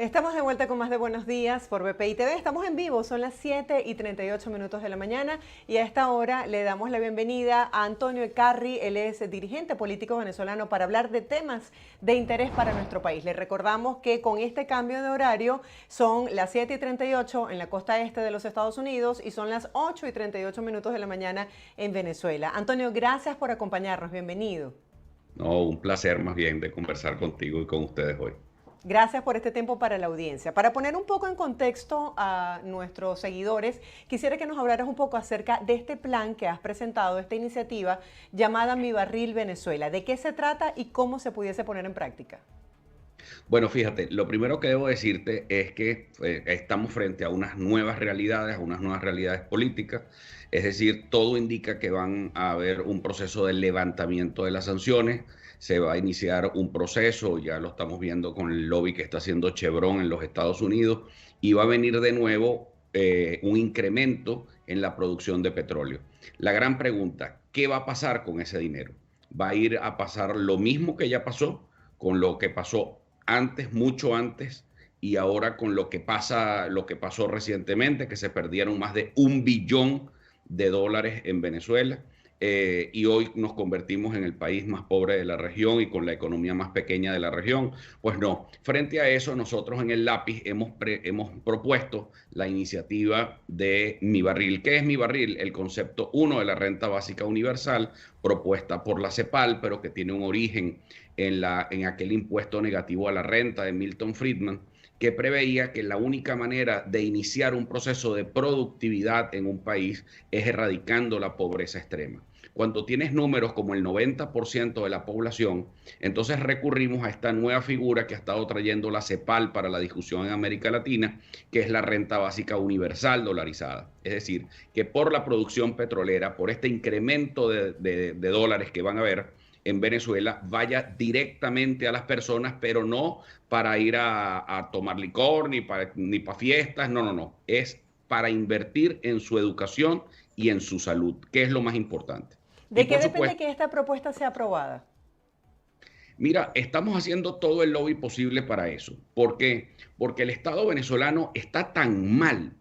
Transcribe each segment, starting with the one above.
Estamos de vuelta con más de Buenos Días por BPI TV. Estamos en vivo, son las 7:38 de la mañana y a esta hora le damos la bienvenida a Antonio Ecarri. Él es dirigente político venezolano para hablar de temas de interés para nuestro país. Les recordamos que con este cambio de horario son las 7:38 en la costa este de los Estados Unidos y son las 8:38 de la mañana en Venezuela. Antonio, gracias por acompañarnos. Bienvenido. No, un placer más bien de conversar contigo y con ustedes hoy. Gracias por este tiempo para la audiencia. Para poner un poco en contexto a nuestros seguidores, quisiera que nos hablaras un poco acerca de este plan que has presentado, esta iniciativa llamada Mi Barril Venezuela. ¿De qué se trata y cómo se pudiese poner en práctica? Bueno, fíjate, lo primero que debo decirte es que estamos frente a unas nuevas realidades políticas. Es decir, todo indica que van a haber un proceso de levantamiento de las sanciones. Se va a iniciar un proceso, ya lo estamos viendo con el lobby que está haciendo Chevron en los Estados Unidos, y va a venir de nuevo un incremento en la producción de petróleo. La gran pregunta, ¿qué va a pasar con ese dinero? ¿Va a ir a pasar lo mismo que ya pasó, con lo que pasó antes, mucho antes, y ahora con lo que pasó recientemente, que se perdieron más de $1 billón en Venezuela? Y hoy nos convertimos en el país más pobre de la región y con la economía más pequeña de la región. Pues no, frente a eso nosotros en el lápiz hemos propuesto la iniciativa de Mi Barril. ¿Qué es Mi Barril? El concepto uno de la renta básica universal propuesta por la CEPAL, pero que tiene un origen en aquel impuesto negativo a la renta de Milton Friedman, que preveía que la única manera de iniciar un proceso de productividad en un país es erradicando la pobreza extrema. Cuando tienes números como el 90% de la población, entonces recurrimos a esta nueva figura que ha estado trayendo la CEPAL para la discusión en América Latina, que es la renta básica universal dolarizada. Es decir, que por la producción petrolera, por este incremento de dólares que van a haber en Venezuela, vaya directamente a las personas, pero no para ir a tomar licor, ni para fiestas, no. Es para invertir en su educación y en su salud, que es lo más importante. Y ¿De qué por depende supuesto, que esta propuesta sea aprobada? mira, estamos haciendo todo el lobby posible para eso. ¿Por qué? Porque el Estado venezolano está tan mal,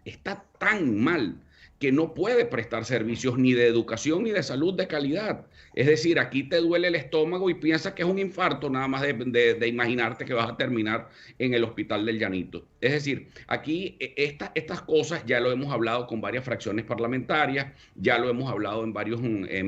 que no puede prestar servicios ni de educación ni de salud de calidad. Es decir, aquí te duele el estómago y piensas que es un infarto nada más de imaginarte que vas a terminar en el hospital del Llanito. Es decir, aquí estas cosas ya lo hemos hablado con varias fracciones parlamentarias, ya lo hemos hablado en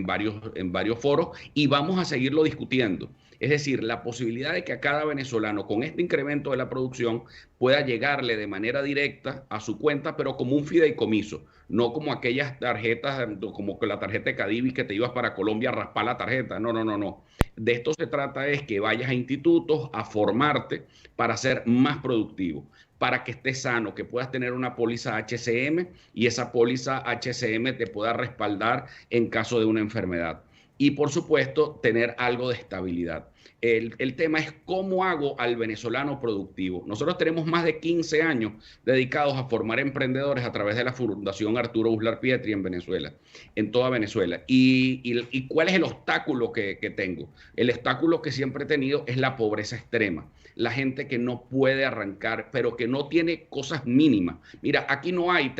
varios foros y vamos a seguirlo discutiendo. Es decir, la posibilidad de que a cada venezolano con este incremento de la producción pueda llegarle de manera directa a su cuenta, pero como un fideicomiso, no como aquellas tarjetas, como la tarjeta de Cadivi que te ibas para Colombia a raspar la tarjeta. No. De esto se trata es que vayas a institutos a formarte para ser más productivo, para que estés sano, que puedas tener una póliza HCM y esa póliza HCM te pueda respaldar en caso de una enfermedad. Y por supuesto, tener algo de estabilidad. El tema es cómo hago al venezolano productivo. Nosotros tenemos más de 15 años dedicados a formar emprendedores a través de la Fundación Arturo Uslar Pietri en Venezuela, en toda Venezuela. ¿Y cuál es el obstáculo que tengo? El obstáculo que siempre he tenido es la pobreza extrema. La gente que no puede arrancar, pero que no tiene cosas mínimas. Mira, aquí no hay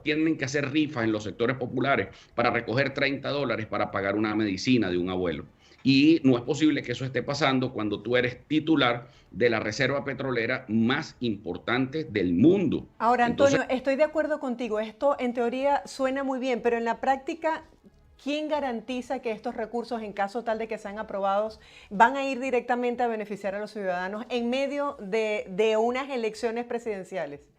tienen que hacer rifas en los sectores populares para recoger $30 para pagar una medicina de un abuelo. Y no es posible que eso esté pasando cuando tú eres titular de la reserva petrolera más importante del mundo. Ahora, Entonces, Antonio, estoy de acuerdo contigo. Esto en teoría suena muy bien, pero en la práctica, ¿quién garantiza que estos recursos, en caso tal de que sean aprobados, van a ir directamente a beneficiar a los ciudadanos en medio de unas elecciones presidenciales?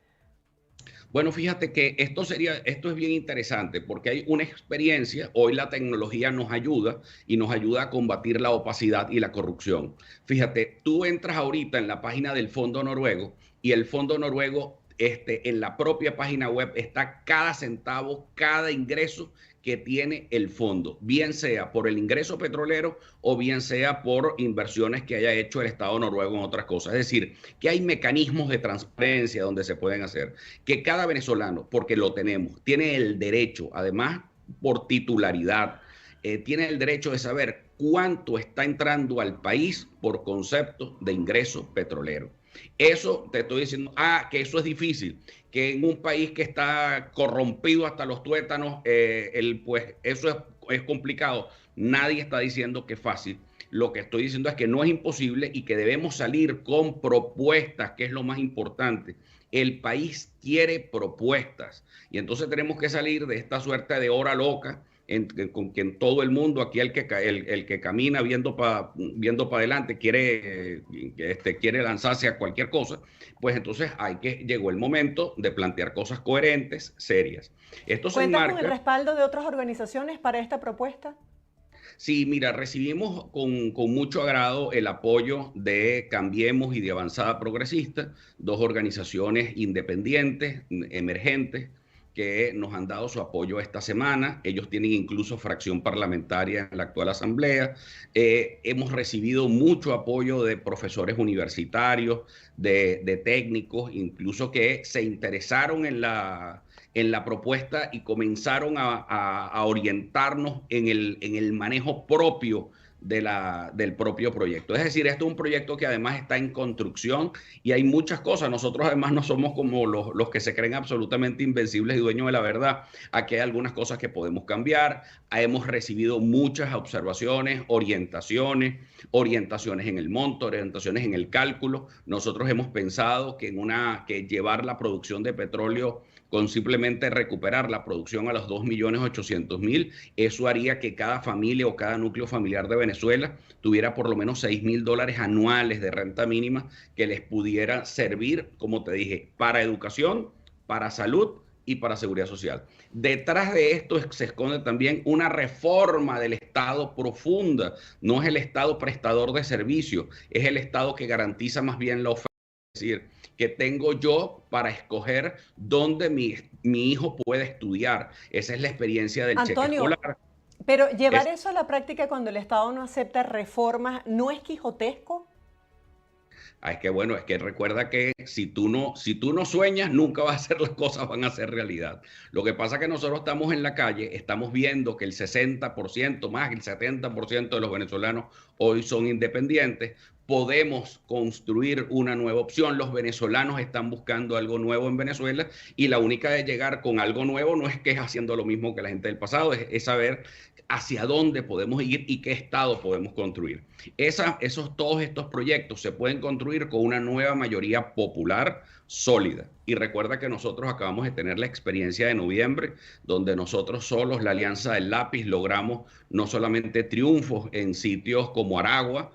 bueno, fíjate que esto es bien interesante porque hay una experiencia, hoy la tecnología nos ayuda y nos ayuda a combatir la opacidad y la corrupción. Fíjate, tú entras ahorita en la página del Fondo Noruego y el Fondo Noruego en la propia página web está cada centavo, cada ingreso que tiene el fondo, bien sea por el ingreso petrolero o bien sea por inversiones que haya hecho el Estado noruego en otras cosas. Es decir, que hay mecanismos de transparencia donde se pueden hacer, que cada venezolano, porque lo tenemos, tiene el derecho, además por titularidad, tiene el derecho de saber cuánto está entrando al país por concepto de ingreso petrolero. Eso te estoy diciendo, que eso es difícil, que en un país que está corrompido hasta los tuétanos, pues eso es complicado. Nadie está diciendo que es fácil. Lo que estoy diciendo es que no es imposible y que debemos salir con propuestas, que es lo más importante. El país quiere propuestas y entonces tenemos que salir de esta suerte de hora loca con que en todo el mundo aquí el que camina viendo para adelante quiere lanzarse a cualquier cosa, pues entonces llegó el momento de plantear cosas coherentes, serias. Esto se ¿Cuentas con el enmarca. respaldo de otras organizaciones para esta propuesta? Sí, mira, recibimos con mucho agrado el apoyo de Cambiemos y de Avanzada Progresista, dos organizaciones independientes, emergentes, que nos han dado su apoyo esta semana. Ellos tienen incluso fracción parlamentaria en la actual asamblea. Hemos recibido mucho apoyo de profesores universitarios, de técnicos, incluso que se interesaron en la propuesta y comenzaron a orientarnos en el manejo propio del propio proyecto. Es decir, esto es un proyecto que además está en construcción y hay muchas cosas. Nosotros además no somos como los que se creen absolutamente invencibles y dueños de la verdad. Aquí hay algunas cosas que podemos cambiar. Hemos recibido muchas observaciones, orientaciones en el monto, orientaciones en el cálculo. Nosotros hemos pensado que que llevar la producción de petróleo con simplemente recuperar la producción a los 2.800.000, eso haría que cada familia o cada núcleo familiar de Venezuela tuviera por lo menos $6.000 anuales de renta mínima que les pudiera servir, como te dije, para educación, para salud y para seguridad social. Detrás de esto se esconde también una reforma del Estado profunda. No es el Estado prestador de servicios, es el Estado que garantiza más bien la oferta. Es decir, que tengo yo para escoger dónde mi hijo puede estudiar. Esa es la experiencia del cheque escolar. Pero llevar eso a la práctica cuando el Estado no acepta reformas, ¿no es quijotesco? Es que bueno, es que recuerda que si tú no sueñas, nunca vas a hacer las cosas, van a ser realidad. Lo que pasa es que nosotros estamos en la calle, estamos viendo que el 60%, más el 70% de los venezolanos hoy son independientes. Podemos construir una nueva opción. Los venezolanos están buscando algo nuevo en Venezuela y la única de llegar con algo nuevo no es que es haciendo lo mismo que la gente del pasado, es saber hacia dónde podemos ir y qué estado podemos construir. Todos estos proyectos se pueden construir con una nueva mayoría popular sólida. Y recuerda que nosotros acabamos de tener la experiencia de noviembre, donde nosotros solos, la Alianza del Lápiz, logramos no solamente triunfos en sitios como Aragua,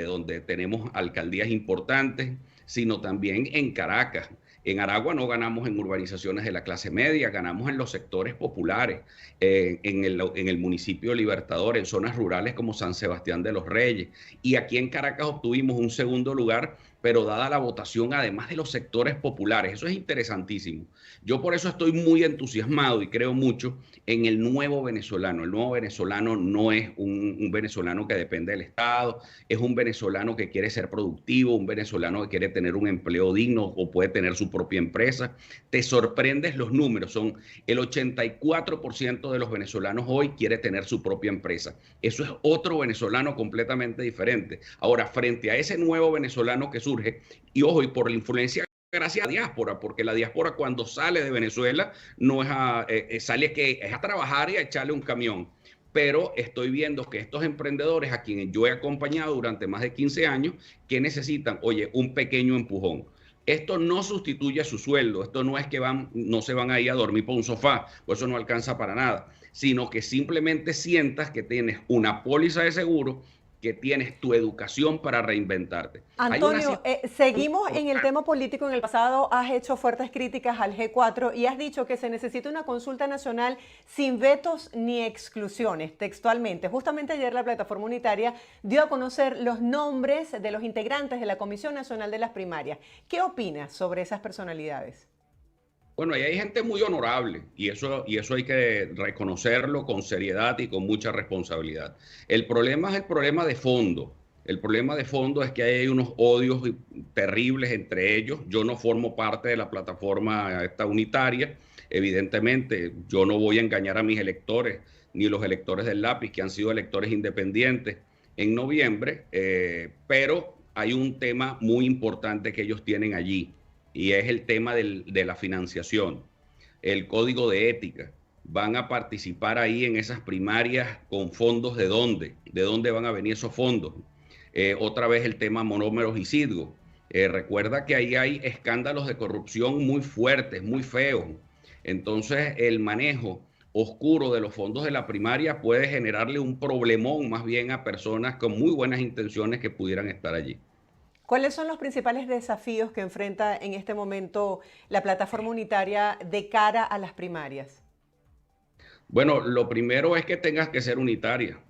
donde tenemos alcaldías importantes, sino también en Caracas. En Aragua no ganamos en urbanizaciones de la clase media, ganamos en los sectores populares, en el municipio Libertador, en zonas rurales como San Sebastián de los Reyes. Y aquí en Caracas obtuvimos un segundo lugar, pero dada la votación además de los sectores populares. Eso es interesantísimo. Yo por eso estoy muy entusiasmado y creo mucho en el nuevo venezolano. El nuevo venezolano no es un venezolano que depende del Estado, es un venezolano que quiere ser productivo, un venezolano que quiere tener un empleo digno o puede tener su propia empresa. Te sorprendes los números, son el 84% de los venezolanos hoy quiere tener su propia empresa. Eso es otro venezolano completamente diferente. Ahora, frente a ese nuevo venezolano que surge, y ojo, y por la influencia gracias a la diáspora, porque la diáspora cuando sale de Venezuela no es es a trabajar y a echarle un camión. Pero estoy viendo que estos emprendedores a quienes yo he acompañado durante más de 15 años, que necesitan, oye, un pequeño empujón. Esto no sustituye su sueldo, esto no es que no se van a ir a dormir por un sofá, pues eso no alcanza para nada, sino que simplemente sientas que tienes una póliza de seguro, que tienes tu educación para reinventarte. Antonio, seguimos en el tema político. En el pasado has hecho fuertes críticas al G4 y has dicho que se necesita una consulta nacional sin vetos ni exclusiones, textualmente. Justamente ayer la Plataforma Unitaria dio a conocer los nombres de los integrantes de la Comisión Nacional de las Primarias. ¿Qué opinas sobre esas personalidades? Bueno, ahí hay gente muy honorable y eso hay que reconocerlo con seriedad y con mucha responsabilidad. El problema es el problema de fondo. El problema de fondo es que hay unos odios terribles entre ellos. Yo no formo parte de la plataforma esta unitaria. Evidentemente, yo no voy a engañar a mis electores, ni los electores del Lápiz, que han sido electores independientes en noviembre, pero hay un tema muy importante que ellos tienen allí, y es el tema de la financiación, el código de ética. Van a participar ahí en esas primarias con fondos de dónde van a venir esos fondos. Otra vez el tema monómeros y Citgo. Recuerda que ahí hay escándalos de corrupción muy fuertes, muy feos. Entonces el manejo oscuro de los fondos de la primaria puede generarle un problemón más bien a personas con muy buenas intenciones que pudieran estar allí. ¿Cuáles son los principales desafíos que enfrenta en este momento la plataforma unitaria de cara a las primarias? Bueno, lo primero es que tengas que ser unitaria.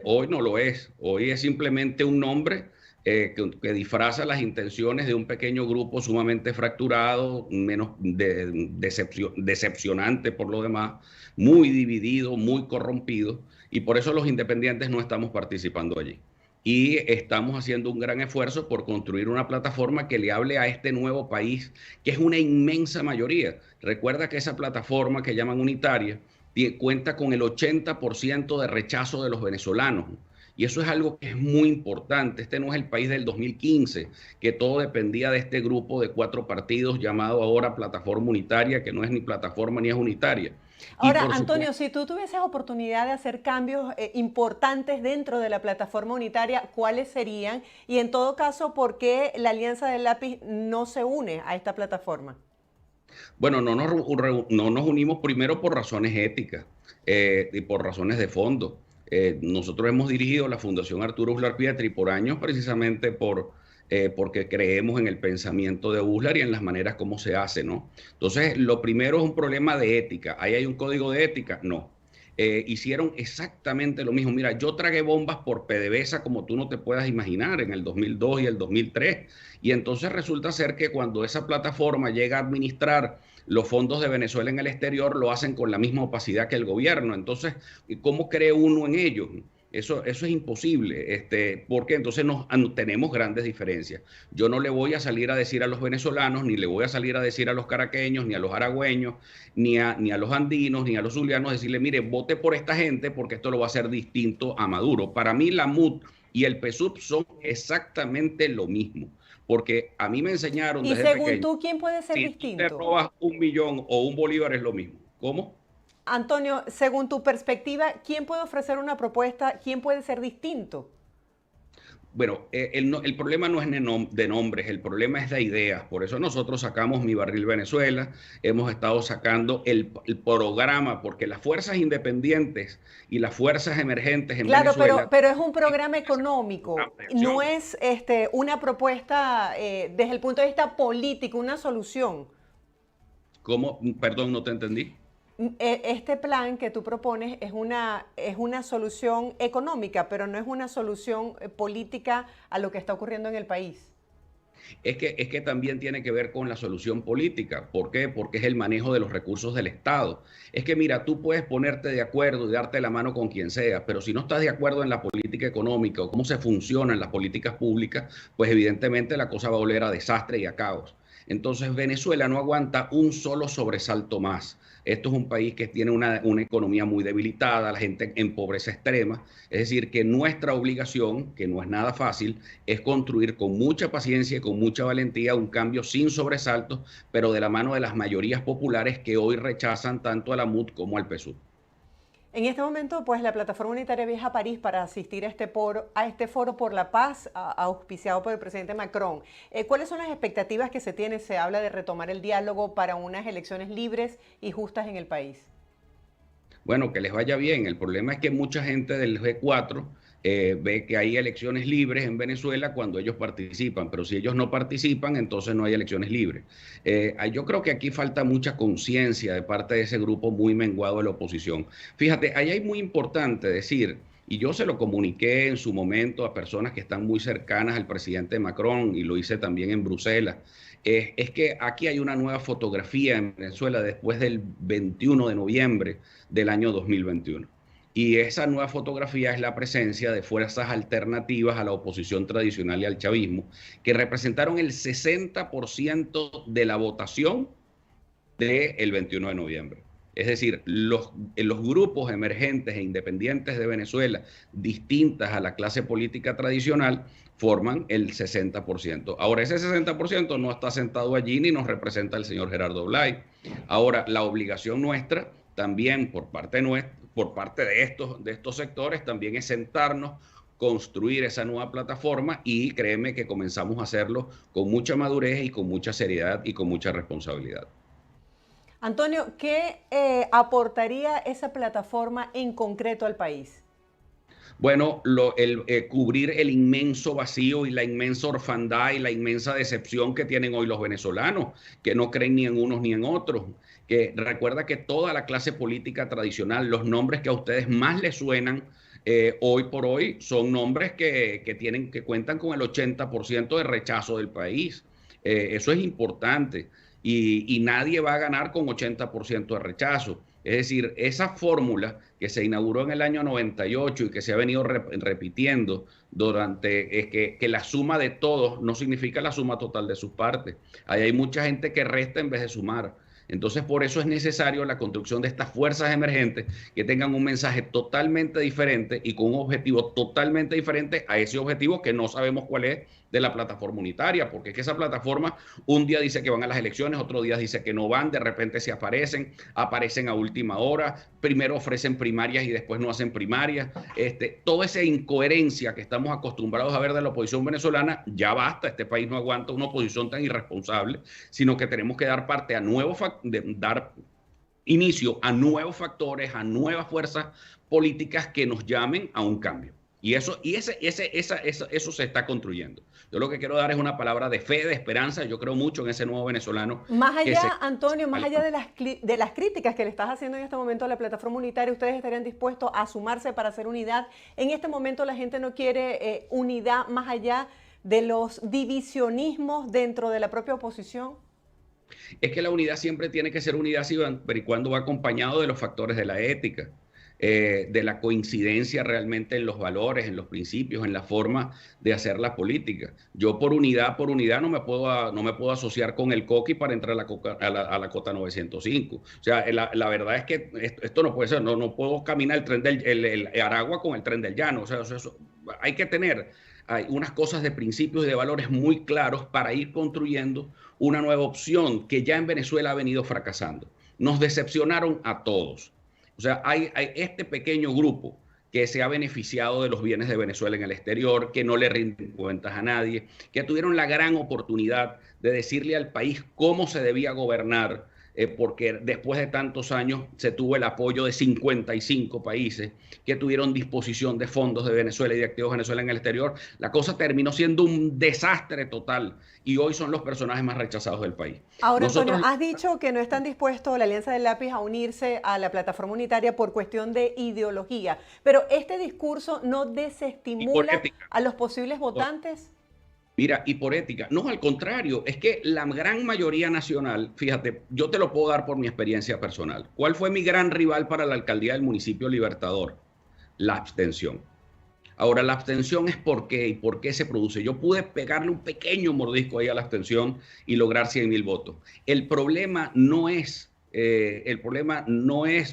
Hoy no lo es. Hoy es simplemente un nombre que disfraza las intenciones de un pequeño grupo sumamente fracturado, menos decepcionante por lo demás, muy dividido, muy corrompido, y por eso los independientes no estamos participando allí. Y estamos haciendo un gran esfuerzo por construir una plataforma que le hable a este nuevo país, que es una inmensa mayoría. Recuerda que esa plataforma que llaman unitaria cuenta con el 80% de rechazo de los venezolanos. Y eso es algo que es muy importante. Este no es el país del 2015, que todo dependía de este grupo de 4 partidos llamado ahora Plataforma Unitaria, que no es ni plataforma ni es unitaria. Y Ahora, por Antonio, supuesto, si tú tuvieses oportunidad de hacer cambios importantes dentro de la plataforma unitaria, ¿cuáles serían? Y en todo caso, ¿por qué la Alianza del Lápiz no se une a esta plataforma? bueno, no nos unimos primero por razones éticas y por razones de fondo. Nosotros hemos dirigido la Fundación Arturo Uslar Pietri por años precisamente porque creemos en el pensamiento de Uslar y en las maneras como se hace, ¿no? Entonces, lo primero es un problema de ética. ¿Ahí hay un código de ética? No. Hicieron exactamente lo mismo. Mira, yo tragué bombas por PDVSA como tú no te puedas imaginar en el 2002 y el 2003. Y entonces resulta ser que cuando esa plataforma llega a administrar los fondos de Venezuela en el exterior, lo hacen con la misma opacidad que el gobierno. Entonces, ¿cómo cree uno en ellos? Eso es imposible, porque entonces tenemos grandes diferencias. Yo no le voy a salir a decir a los venezolanos, ni le voy a salir a decir a los caraqueños, ni a los aragüeños, ni a los andinos, ni a los zulianos, decirle, mire, vote por esta gente porque esto lo va a hacer distinto a Maduro. Para mí la MUD y el PSUV son exactamente lo mismo, porque a mí me enseñaron Y desde según pequeño, tú, ¿quién puede ser si tú te distinto? robas 1 millón o 1 bolívar es lo mismo. ¿Cómo? Antonio, según tu perspectiva, ¿quién puede ofrecer una propuesta? ¿Quién puede ser distinto? Bueno, el problema no es de nombres, el problema es de ideas. Por eso nosotros sacamos Mi Barril Venezuela, hemos estado sacando el programa, porque las fuerzas independientes y las fuerzas emergentes en Claro, Venezuela pero es un programa económico, no acción. es una propuesta desde el punto de vista político, una solución. ¿Cómo? Perdón, no te entendí. Este plan que tú propones es una solución económica, pero no es una solución política a lo que está ocurriendo en el país. Es que también tiene que ver con la solución política. ¿Por qué? Porque es el manejo de los recursos del Estado. Es que mira, tú puedes ponerte de acuerdo y darte la mano con quien sea, pero si no estás de acuerdo en la política económica o cómo se funcionan las políticas públicas, pues evidentemente la cosa va a oler a desastre y a caos. Entonces Venezuela no aguanta un solo sobresalto más. Esto es un país que tiene una economía muy debilitada, la gente en pobreza extrema. Es decir, que nuestra obligación, que no es nada fácil, es construir con mucha paciencia y con mucha valentía un cambio sin sobresaltos, pero de la mano de las mayorías populares que hoy rechazan tanto a la MUD como al PSUV. En este momento, pues la Plataforma Unitaria viaja a París para asistir a este foro por la paz, auspiciado por el presidente Macron. ¿Cuáles son las expectativas que se tienen? Se habla de retomar el diálogo para unas elecciones libres y justas en el país. Bueno, que les vaya bien. El problema es que mucha gente del G4 ve que hay elecciones libres en Venezuela cuando ellos participan, pero si ellos no participan, entonces no hay elecciones libres. Yo creo que aquí falta mucha conciencia de parte de ese grupo muy menguado de la oposición. Fíjate, ahí hay muy importante decir, y yo se lo comuniqué en su momento a personas que están muy cercanas al presidente Macron y lo hice también en Bruselas, es que aquí hay una nueva fotografía en Venezuela después del 21 de noviembre del año 2021. Y esa nueva fotografía es la presencia de fuerzas alternativas a la oposición tradicional y al chavismo, que representaron el 60% de la votación del 21 de noviembre. Es decir, los grupos emergentes e independientes de Venezuela, distintas a la clase política tradicional, forman el 60%. Ahora, ese 60% no está sentado allí ni nos representa el señor Gerardo Blay. Ahora, la obligación nuestra, también por parte de estos sectores, también es sentarnos, construir esa nueva plataforma y créeme que comenzamos a hacerlo con mucha madurez y con mucha seriedad y con mucha responsabilidad. Antonio, ¿qué aportaría esa plataforma en concreto al país? Bueno, cubrir el inmenso vacío y la inmensa orfandad y la inmensa decepción que tienen hoy los venezolanos, que no creen ni en unos ni en otros. Que recuerda que toda la clase política tradicional, los nombres que a ustedes más les suenan hoy por hoy, son nombres que cuentan con el 80% de rechazo del país. Eso es importante y nadie va a ganar con 80% de rechazo. Es decir, esa fórmula que se inauguró en el año 98 y que se ha venido repitiendo es que la suma de todos no significa la suma total de sus partes. Ahí hay mucha gente que resta en vez de sumar. Entonces, por eso es necesario la construcción de estas fuerzas emergentes que tengan un mensaje totalmente diferente y con un objetivo totalmente diferente a ese objetivo que no sabemos cuál es de la plataforma unitaria, porque es que esa plataforma un día dice que van a las elecciones, otro día dice que no van, de repente se aparecen a última hora, primero ofrecen primarias y después no hacen primarias. Toda esa incoherencia que estamos acostumbrados a ver de la oposición venezolana, ya basta, este país no aguanta una oposición tan irresponsable, sino que tenemos que dar parte a dar inicio a nuevos factores, a nuevas fuerzas políticas que nos llamen a un cambio. Y eso se está construyendo. Yo lo que quiero dar es una palabra de fe, de esperanza. Yo creo mucho en ese nuevo venezolano. Más allá, Antonio, más allá de las críticas que le estás haciendo en este momento a la plataforma unitaria, ¿ustedes estarían dispuestos a sumarse para hacer unidad? En este momento la gente no quiere unidad más allá de los divisionismos dentro de la propia oposición. Es que la unidad siempre tiene que ser unidad siempre y cuando va acompañado de los factores de la ética. De la coincidencia realmente en los valores, en los principios, en la forma de hacer la política. Yo por unidad no me puedo asociar con el Coqui para entrar a la cota 905. O sea, la verdad es que esto no puede ser, no puedo caminar el tren el Aragua con el tren del llano. O sea, hay que tener unas cosas de principios y de valores muy claros para ir construyendo una nueva opción que ya en Venezuela ha venido fracasando. Nos decepcionaron a todos. O sea, hay este pequeño grupo que se ha beneficiado de los bienes de Venezuela en el exterior, que no le rinden cuentas a nadie, que tuvieron la gran oportunidad de decirle al país cómo se debía gobernar, porque después de tantos años se tuvo el apoyo de 55 países que tuvieron disposición de fondos de Venezuela y de activos de Venezuela en el exterior. La cosa terminó siendo un desastre total y hoy son los personajes más rechazados del país. Ahora, Antonio, has dicho que no están dispuestos la Alianza del Lápiz a unirse a la plataforma unitaria por cuestión de ideología, pero ¿este discurso no desestimula a los posibles votantes? Mira, y por ética. No, al contrario, es que la gran mayoría nacional, fíjate, yo te lo puedo dar por mi experiencia personal. ¿Cuál fue mi gran rival para la alcaldía del municipio Libertador? La abstención. Ahora, la abstención es por qué y por qué se produce. Yo pude pegarle un pequeño mordisco ahí a la abstención y lograr 100,000 votos. El problema no es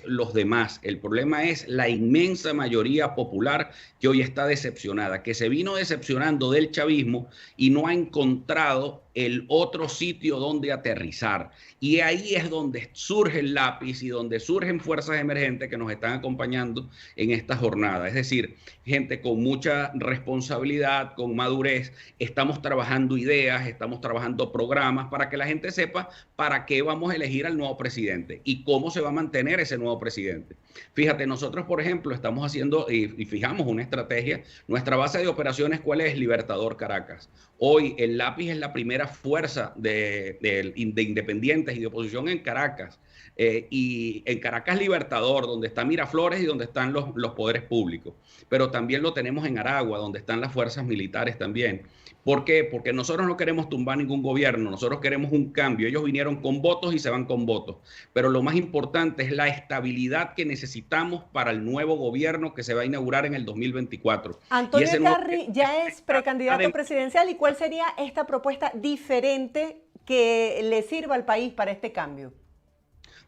los demás, el problema es la inmensa mayoría popular que hoy está decepcionada, que se vino decepcionando del chavismo y no ha encontrado el otro sitio donde aterrizar. Y ahí es donde surge el lápiz y donde surgen fuerzas emergentes que nos están acompañando en esta jornada. Es decir, gente con mucha responsabilidad, con madurez, estamos trabajando ideas, estamos trabajando programas para que la gente sepa para qué vamos a elegir al nuevo presidente y cómo se va a mantener ese nuevo presidente. Fíjate, nosotros, por ejemplo, estamos haciendo y fijamos una estrategia. Nuestra base de operaciones, ¿cuál es? Libertador Caracas. Hoy el lápiz es la primera fuerza de independientes y de oposición en Caracas. Y en Caracas Libertador, donde está Miraflores y donde están los poderes públicos. Pero también lo tenemos en Aragua, donde están las fuerzas militares también. ¿Por qué? Porque nosotros no queremos tumbar ningún gobierno, nosotros queremos un cambio. Ellos vinieron con votos y se van con votos. Pero lo más importante es la estabilidad que necesitamos para el nuevo gobierno que se va a inaugurar en el 2024. Antonio Eckarri ya es precandidato presidencial. ¿Y cuál sería esta propuesta diferente que le sirva al país para este cambio?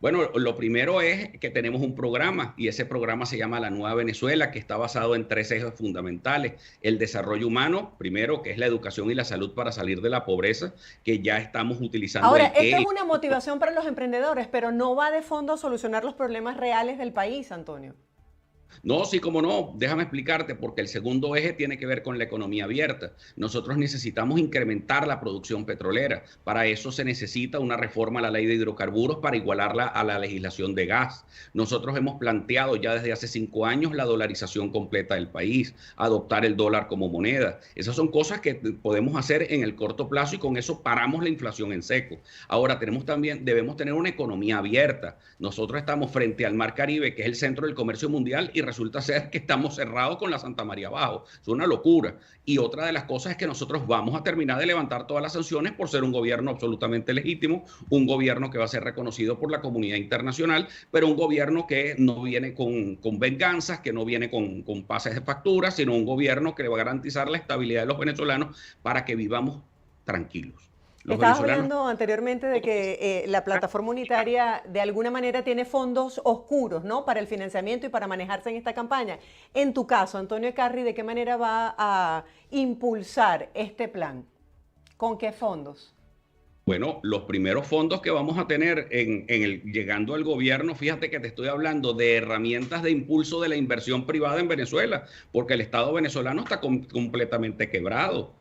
Bueno, lo primero es que tenemos un programa y ese programa se llama La Nueva Venezuela, que está basado en tres ejes fundamentales. El desarrollo humano, primero, que es la educación y la salud para salir de la pobreza, que ya estamos utilizando Ahora, el esto es qué. una motivación para los emprendedores, pero no va de fondo a solucionar los problemas reales del país, Antonio. No, sí, como no, déjame explicarte, porque el segundo eje tiene que ver con la economía abierta. Nosotros necesitamos incrementar la producción petrolera. Para eso se necesita una reforma a la ley de hidrocarburos para igualarla a la legislación de gas. Nosotros hemos planteado ya desde hace 5 años la dolarización completa del país, adoptar el dólar como moneda. Esas son cosas que podemos hacer en el corto plazo y con eso paramos la inflación en seco. Ahora debemos tener una economía abierta. Nosotros estamos frente al Mar Caribe, que es el centro del comercio mundial, y resulta ser que estamos cerrados con la Santa María abajo. Es una locura. Y otra de las cosas es que nosotros vamos a terminar de levantar todas las sanciones por ser un gobierno absolutamente legítimo, un gobierno que va a ser reconocido por la comunidad internacional, pero un gobierno que no viene con venganzas, que no viene con pases de factura, sino un gobierno que le va a garantizar la estabilidad de los venezolanos para que vivamos tranquilos. Los Estabas venezolanos. hablando anteriormente de que la plataforma unitaria de alguna manera tiene fondos oscuros, ¿no? Para el financiamiento y para manejarse en esta campaña. En tu caso, Antonio Eckarri, ¿de qué manera va a impulsar este plan? ¿Con qué fondos? Bueno, los primeros fondos que vamos a tener llegando al gobierno, fíjate que te estoy hablando de herramientas de impulso de la inversión privada en Venezuela, porque el Estado venezolano está completamente quebrado.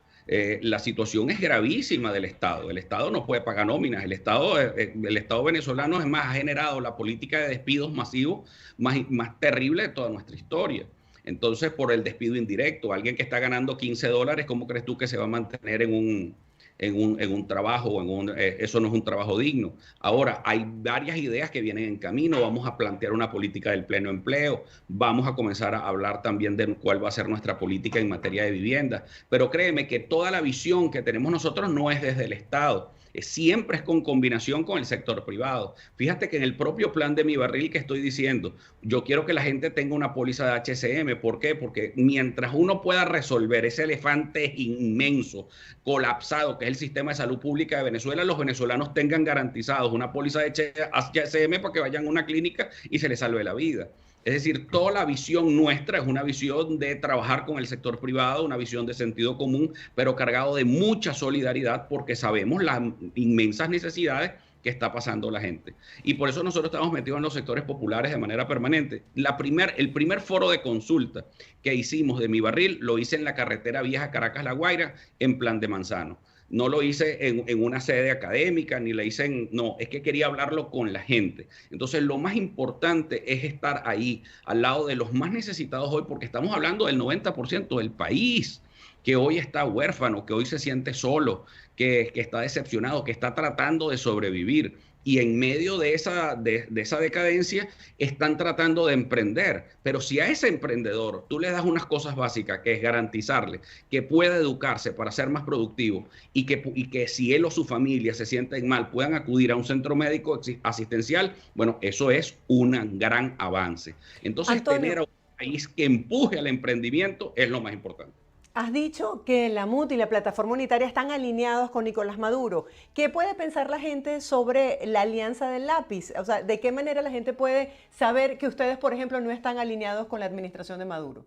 La situación es gravísima del Estado. El Estado no puede pagar nóminas. El Estado venezolano, es más, ha generado la política de despidos masivos más terrible de toda nuestra historia. Entonces, por el despido indirecto, alguien que está ganando $15, ¿cómo crees tú que se va a mantener en un trabajo? Eso no es un trabajo digno. Ahora, hay varias ideas que vienen en camino. Vamos a plantear una política del pleno empleo. Vamos a comenzar a hablar también de cuál va a ser nuestra política en materia de vivienda. Pero créeme que toda la visión que tenemos nosotros no es desde el Estado. Siempre es con combinación con el sector privado. Fíjate que en el propio plan de Mi Barril que estoy diciendo, yo quiero que la gente tenga una póliza de HCM. ¿Por qué? Porque mientras uno pueda resolver ese elefante inmenso, colapsado, que es el sistema de salud pública de Venezuela, los venezolanos tengan garantizados una póliza de HCM para que vayan a una clínica y se les salve la vida. Es decir, toda la visión nuestra es una visión de trabajar con el sector privado, una visión de sentido común, pero cargado de mucha solidaridad porque sabemos las inmensas necesidades que está pasando la gente. Y por eso nosotros estamos metidos en los sectores populares de manera permanente. El primer foro de consulta que hicimos de Mi Barril lo hice en la carretera vieja Caracas-La Guaira en Plan de Manzano. No lo hice en una sede académica, ni la hice no, es que quería hablarlo con la gente. Entonces, lo más importante es estar ahí, al lado de los más necesitados hoy, porque estamos hablando del 90% del país, que hoy está huérfano, que hoy se siente solo, que está decepcionado, que está tratando de sobrevivir. Y en medio de esa decadencia están tratando de emprender. Pero si a ese emprendedor tú le das unas cosas básicas, que es garantizarle que pueda educarse para ser más productivo y que si él o su familia se sienten mal puedan acudir a un centro médico asistencial, bueno, eso es un gran avance. Entonces, Antonio, tener un país que empuje al emprendimiento es lo más importante. has dicho que la MUT y la plataforma unitaria están alineados con Nicolás Maduro. ¿Qué puede pensar la gente sobre la alianza del lápiz? O sea, ¿de qué manera la gente puede saber que ustedes, por ejemplo, no están alineados con la administración de Maduro?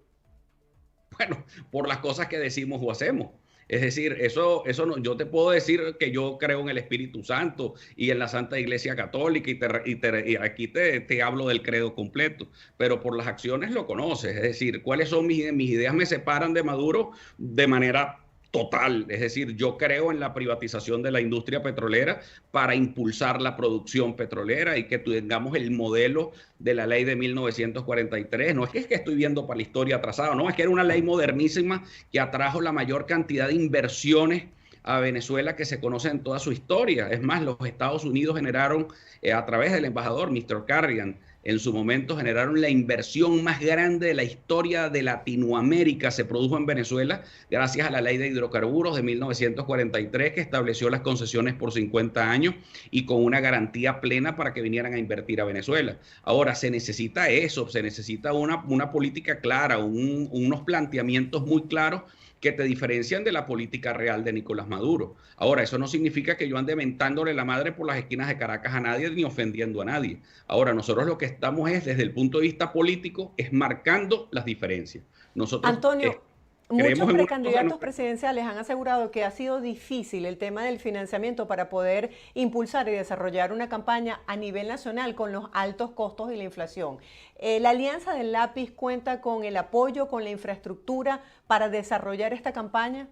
Bueno, por las cosas que decimos o hacemos. Es decir, eso no, yo te puedo decir que yo creo en el Espíritu Santo y en la Santa Iglesia Católica y aquí te hablo del credo completo, pero por las acciones lo conoces. Es decir, ¿cuáles son mis ideas? Mis ideas me separan de Maduro de manera total. Es decir, yo creo en la privatización de la industria petrolera para impulsar la producción petrolera y que tengamos el modelo de la ley de 1943. No es que estoy viendo para la historia atrasada, no, es que era una ley modernísima que atrajo la mayor cantidad de inversiones a Venezuela que se conoce en toda su historia. Es más, los Estados Unidos generaron, a través del embajador Mr. Carrigan, en su momento generaron la inversión más grande de la historia de Latinoamérica, se produjo en Venezuela gracias a la ley de hidrocarburos de 1943 que estableció las concesiones por 50 años y con una garantía plena para que vinieran a invertir a Venezuela. Ahora se necesita eso, se necesita una política clara, unos planteamientos muy claros que te diferencian de la política real de Nicolás Maduro. Ahora, eso no significa que yo ande mentándole la madre por las esquinas de Caracas a nadie ni ofendiendo a nadie. Ahora, nosotros lo que estamos es, desde el punto de vista político, es marcando las diferencias. Nosotros Antonio, muchos creemos en una cosa, precandidatos presidenciales han asegurado que ha sido difícil el tema del financiamiento para poder impulsar y desarrollar una campaña a nivel nacional con los altos costos y la inflación. ¿La Alianza del Lápiz cuenta con el apoyo, con la infraestructura para desarrollar esta campaña?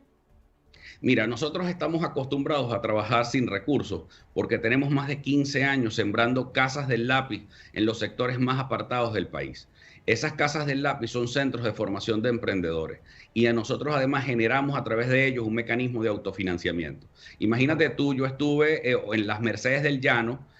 Mira, nosotros estamos acostumbrados a trabajar sin recursos porque tenemos más de 15 años sembrando casas del lápiz en los sectores más apartados del país. Esas casas del lápiz son centros de formación de emprendedores y a nosotros además generamos a través de ellos un mecanismo de autofinanciamiento. Imagínate tú, yo estuve en las Mercedes del Llano.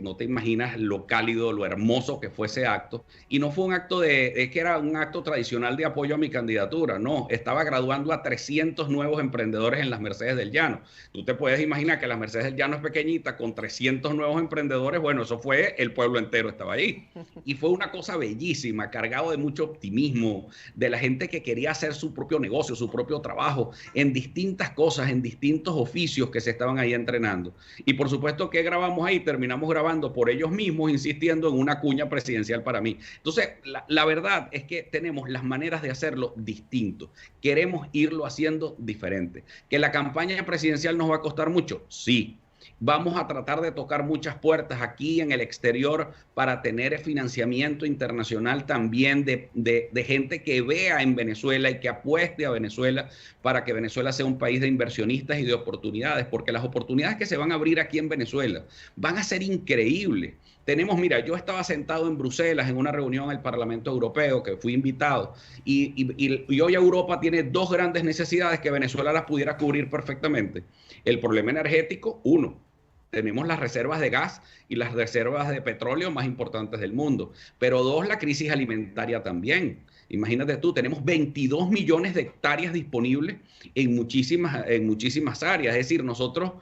No te imaginas lo cálido, lo hermoso que fue ese acto. Y no fue un acto es que era un acto tradicional de apoyo a mi candidatura. No, estaba graduando a 300 nuevos emprendedores en las Mercedes del Llano. Tú te puedes imaginar que las Mercedes del Llano es pequeñita, con 300 nuevos emprendedores. Bueno, eso fue, el pueblo entero estaba ahí. Y fue una cosa bellísima, cargado de mucho optimismo, de la gente que quería hacer su propio negocio, su propio trabajo, en distintas cosas, en distintos oficios que se estaban ahí entrenando. Y por supuesto que grabamos ahí, terminamos grabando por ellos mismos, insistiendo en una cuña presidencial para mí. Entonces, la verdad es que tenemos las maneras de hacerlo distinto. Queremos irlo haciendo diferente. ¿Que la campaña presidencial nos va a costar mucho? Sí. Vamos a tratar de tocar muchas puertas aquí en el exterior para tener financiamiento internacional también de gente que vea en Venezuela y que apueste a Venezuela para que Venezuela sea un país de inversionistas y de oportunidades, porque las oportunidades que se van a abrir aquí en Venezuela van a ser increíbles. Tenemos, mira, yo estaba sentado en Bruselas en una reunión del Parlamento Europeo, que fui invitado, y hoy Europa tiene dos grandes necesidades que Venezuela las pudiera cubrir perfectamente. El problema energético, uno, tenemos las reservas de gas y las reservas de petróleo más importantes del mundo, pero dos, la crisis alimentaria también. Imagínate tú, tenemos 22 millones de hectáreas disponibles en muchísimas áreas. Es decir, nosotros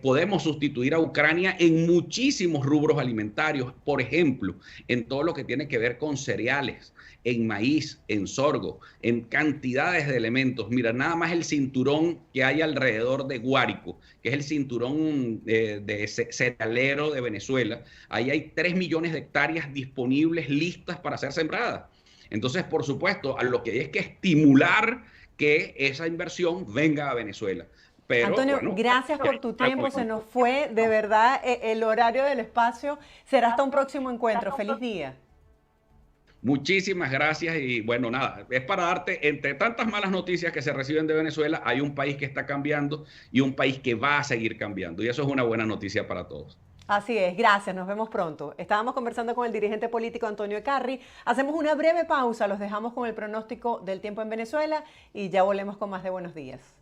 podemos sustituir a Ucrania en muchísimos rubros alimentarios, por ejemplo, en todo lo que tiene que ver con cereales, en maíz, en sorgo, en cantidades de elementos. Mira, nada más el cinturón que hay alrededor de Guárico, que es el cinturón cerealero de Venezuela. Ahí hay 3 millones de hectáreas disponibles, listas para ser sembradas. Entonces, por supuesto, a lo que hay es que estimular que esa inversión venga a Venezuela. Pero, Antonio, bueno, gracias por tu tiempo. Se nos fue de verdad el horario del espacio. Será hasta un próximo encuentro. Feliz día. Muchísimas gracias y bueno, nada, es para darte, entre tantas malas noticias que se reciben de Venezuela, hay un país que está cambiando y un país que va a seguir cambiando y eso es una buena noticia para todos. Así es, gracias, nos vemos pronto. Estábamos conversando con el dirigente político Antonio Eckarri. Hacemos una breve pausa, los dejamos con el pronóstico del tiempo en Venezuela y ya volvemos con más de Buenos Días.